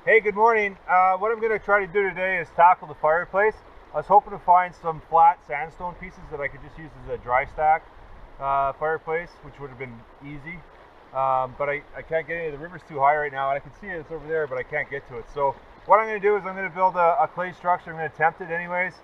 Hey, good morning. What I'm going to try to do today is tackle the fireplace. I was hoping to find some flat sandstone pieces that I could just use as a dry stack fireplace, which would have been easy. But I can't get any. The river's too high right now, and I can see it, it's over there, but I can't get to it. So what I'm going to do is I'm going to build a clay structure. I'm going to attempt it anyways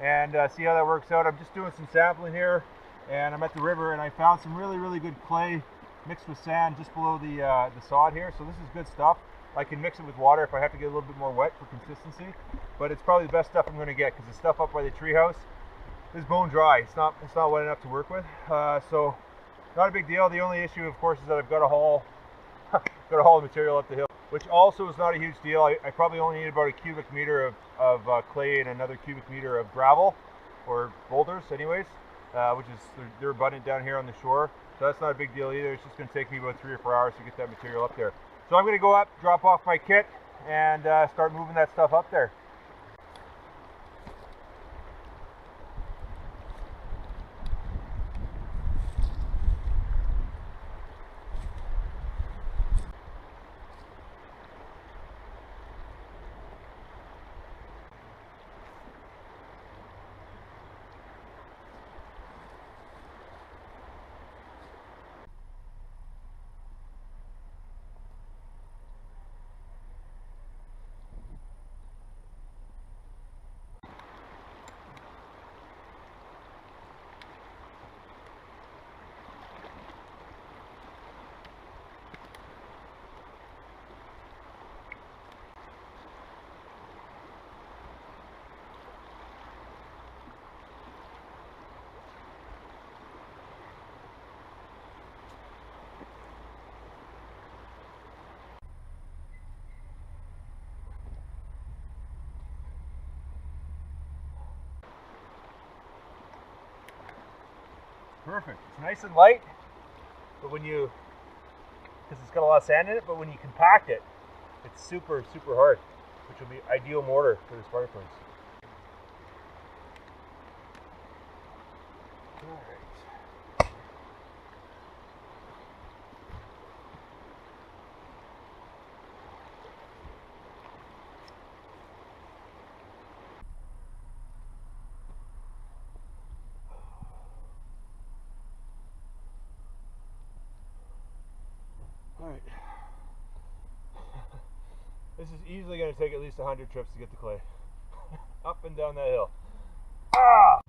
and see how that works out. I'm just doing some sampling here, and I'm at the river, and I found some really good clay mixed with sand just below the sod here. So this is good stuff. I can mix it with water if I have to get a little bit more wet for consistency, but it's probably the best stuff I'm going to get because the stuff up by the treehouse is bone dry. It's not wet enough to work with, so not a big deal. The only issue, of course, is that I've got to haul the material up the hill, which also is not a huge deal. I probably only need about a cubic meter of clay and another cubic meter of gravel or boulders, anyways, which is they're abundant down here on the shore. So that's not a big deal either. It's just going to take me about 3 or 4 hours to get that material up there. So I'm going to go up, drop off my kit, and start moving that stuff up there. Perfect. It's nice and light, but because it's got a lot of sand in it, but when you compact it, it's super hard, which will be ideal mortar for this fireplace. All right. All right. This is easily going to take at least 100 trips to get the clay up and down that hill. Ah!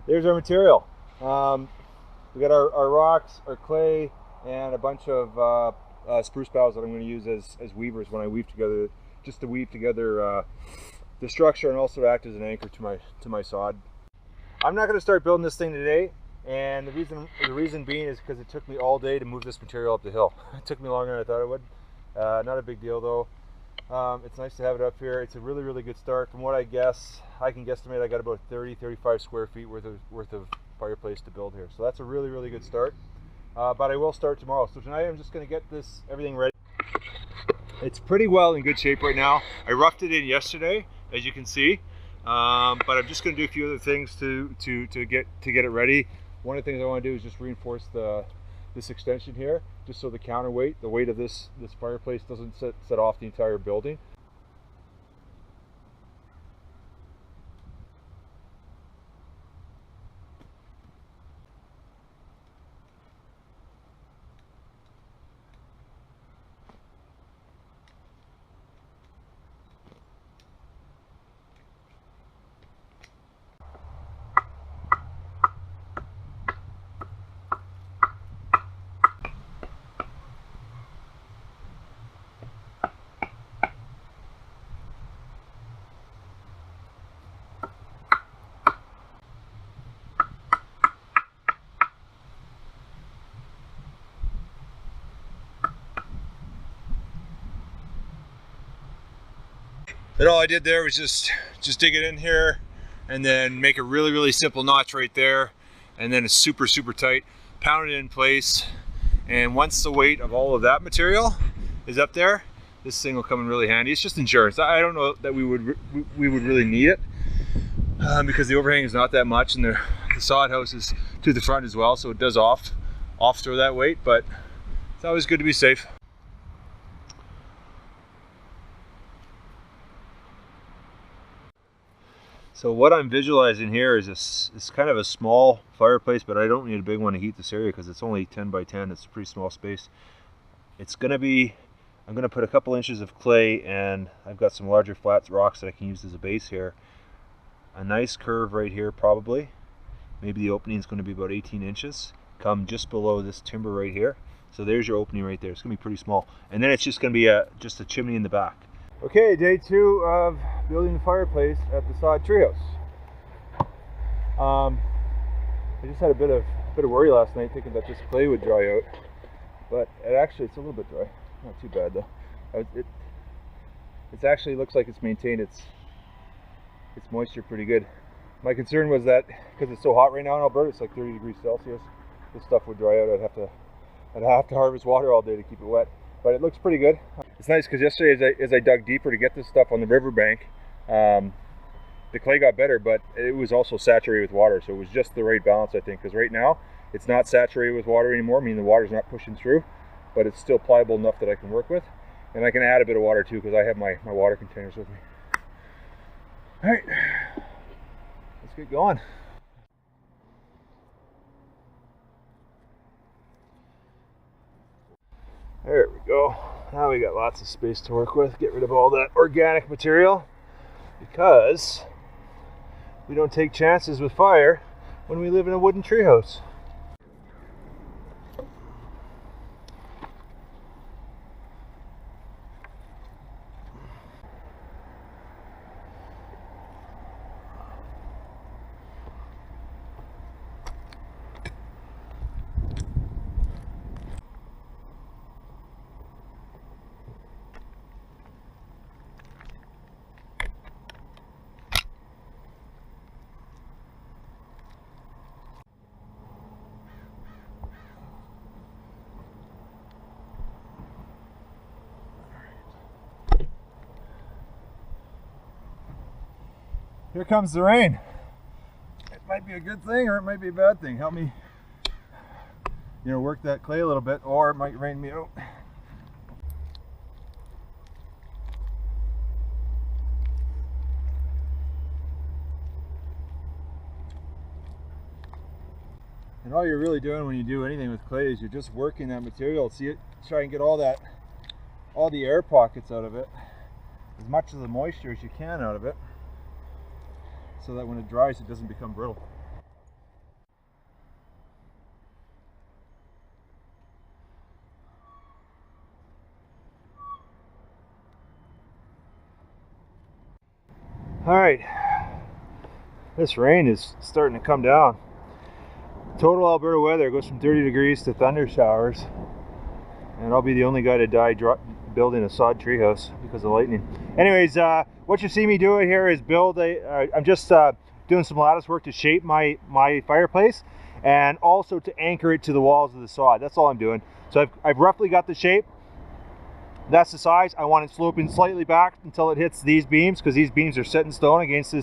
There's our material. We got our rocks, our clay, and a bunch of spruce boughs that I'm going to use as weavers when I weave together, just to weave together the structure and also to act as an anchor to my sod. I'm not going to start building this thing today, and the reason being is because it took me all day to move this material up the hill. It took me longer than I thought it would. Not a big deal though. It's nice to have it up here. It's a really good start. From what I can guesstimate I got about 30-35 square feet worth of fireplace to build here. So that's a really good start. But I will start tomorrow. So tonight I'm just going to get everything ready. It's pretty well in good shape right now. I roughed it in yesterday, as you can see. But I'm just going to do a few other things to get it ready. One of the things I want to do is just reinforce this extension here, just so the counterweight, the weight of this fireplace doesn't set off the entire building. And all I did there was just dig it in here and then make a really simple notch right there, and then it's super tight, pound it in place, and once the weight of all of that material is up there, this thing will come in really handy. It's just insurance. I don't know that we would really need it because the overhang is not that much, and the sod house is to the front as well, so it does off throw that weight, but it's always good to be safe. So what I'm visualizing here is it's kind of a small fireplace, but I don't need a big one to heat this area because it's only 10 by 10. It's a pretty small space. It's gonna be, I'm gonna put a couple inches of clay, and I've got some larger flat rocks that I can use as a base here. A nice curve right here probably. Maybe the opening is gonna be about 18 inches. Come just below this timber right here. So there's your opening right there. It's gonna be pretty small. And then it's just gonna be just a chimney in the back. Okay, day 2 of building the fireplace at the Sod Tree House. I just had a bit of worry last night thinking that this clay would dry out, but it's a little bit dry. Not too bad though. It actually looks like it's maintained its moisture pretty good. My concern was that because it's so hot right now in Alberta, it's like 30 degrees Celsius. This stuff would dry out. I'd have to harvest water all day to keep it wet. But it looks pretty good. It's nice because yesterday as I dug deeper to get this stuff on the riverbank, the clay got better, but it was also saturated with water, so it was just the right balance, I think, because right now it's not saturated with water anymore, meaning the water's not pushing through, but it's still pliable enough that I can work with. And I can add a bit of water too because I have my water containers with me. All right, let's get going. There we go. Now we got lots of space to work with. Get rid of all that organic material because we don't take chances with fire when we live in a wooden treehouse. Here comes the rain. It might be a good thing or it might be a bad thing. Help me, work that clay a little bit, or it might rain me out. And all you're really doing when you do anything with clay is you're just working that material. See it, try and get all the air pockets out of it, as much of the moisture as you can out of it, so that when it dries it doesn't become brittle. All right, this rain is starting to come down. Total Alberta weather goes from 30 degrees to thunder showers, and I'll be the only guy to die building a sod tree house because of lightning. Anyways, what you see me doing here is I'm just doing some lattice work to shape my fireplace and also to anchor it to the walls of the sod. That's all I'm doing. So I've roughly got the shape. That's the size. I want it sloping slightly back until it hits these beams, because these beams are set in stone against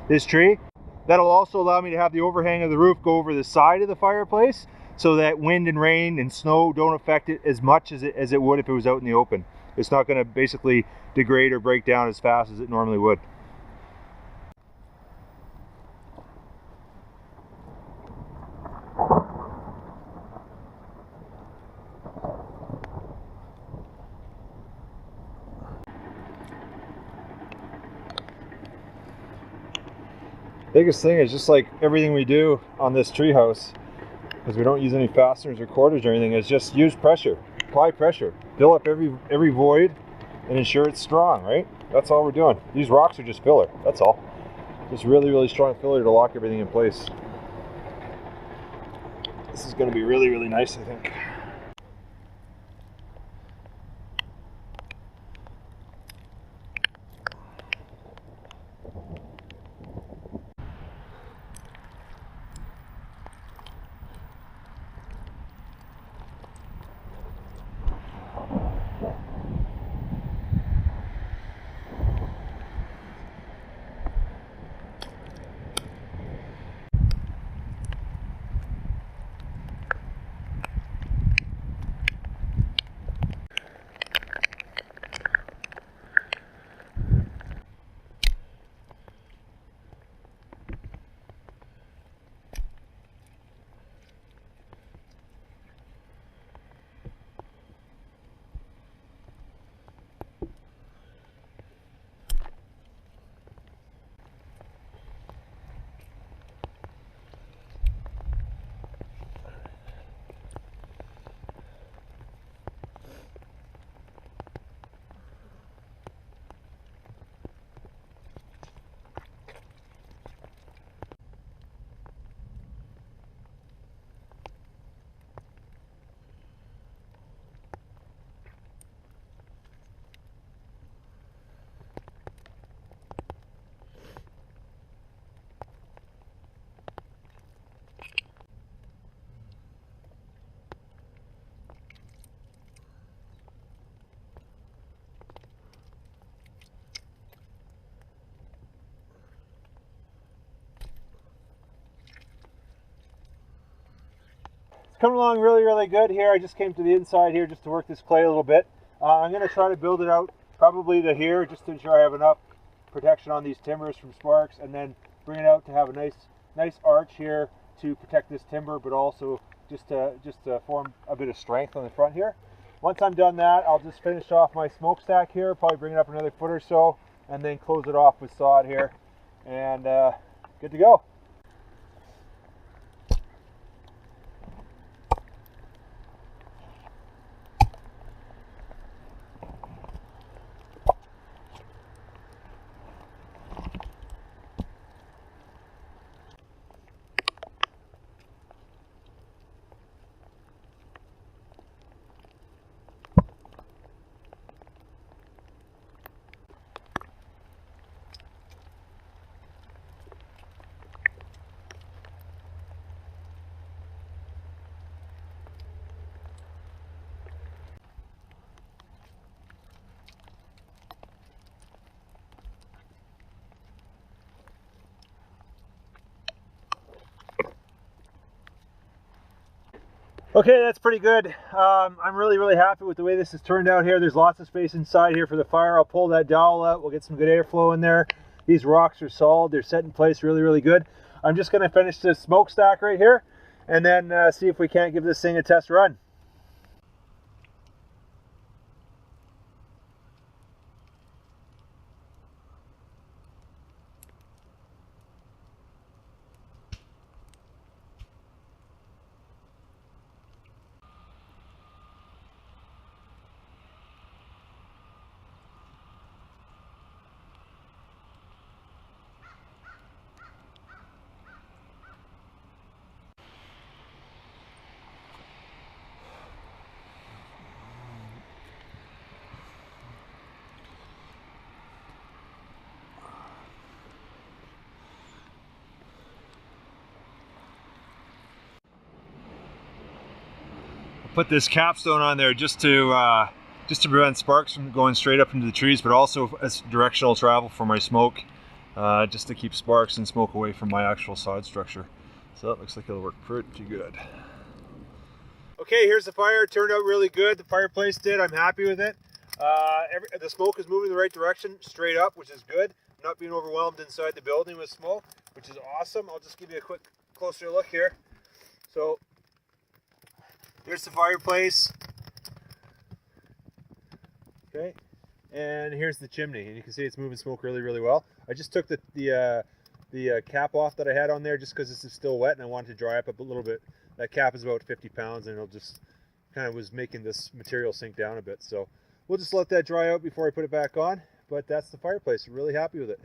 this tree. That'll also allow me to have the overhang of the roof go over the side of the fireplace, so that wind and rain and snow don't affect it as much as it would if it was out in the open. It's not going to basically degrade or break down as fast as it normally would. Biggest thing is, just like everything we do on this tree house, because we don't use any fasteners or cordage or anything, is just use pressure, apply pressure, fill up every void and ensure it's strong, right? That's all we're doing. These rocks are just filler, that's all. Just really strong filler to lock everything in place. This is going to be really nice, I think. coming along really good here. I just came to the inside here just to work this clay a little bit. I'm going to try to build it out probably to here just to ensure I have enough protection on these timbers from sparks, and then bring it out to have a nice arch here to protect this timber, but also just to form a bit of strength on the front here. Once I'm done that, I'll just finish off my smokestack here, probably bring it up another foot or so, and then close it off with sod here, and good to go. Okay, that's pretty good. I'm really happy with the way this has turned out here. There's lots of space inside here for the fire. I'll pull that dowel out. We'll get some good airflow in there. These rocks are solid. They're set in place really good. I'm just going to finish this smokestack right here, and then see if we can't give this thing a test run. Put this capstone on there just to prevent sparks from going straight up into the trees, but also as directional travel for my smoke, just to keep sparks and smoke away from my actual sod structure. So that looks like it'll work pretty good. Okay, here's the fire. It turned out really good. The fireplace did. I'm happy with it. The smoke is moving in the right direction, straight up, which is good. I'm not being overwhelmed inside the building with smoke, which is awesome. I'll just give you a quick closer look here. So here's the fireplace. Okay, and here's the chimney, and you can see it's moving smoke really well. I just took the cap off that I had on there just because this is still wet and I wanted to dry up a little bit. That cap is about 50 pounds and it'll just kind of was making this material sink down a bit. So we'll just let that dry out before I put it back on. But that's the fireplace. I'm really happy with it.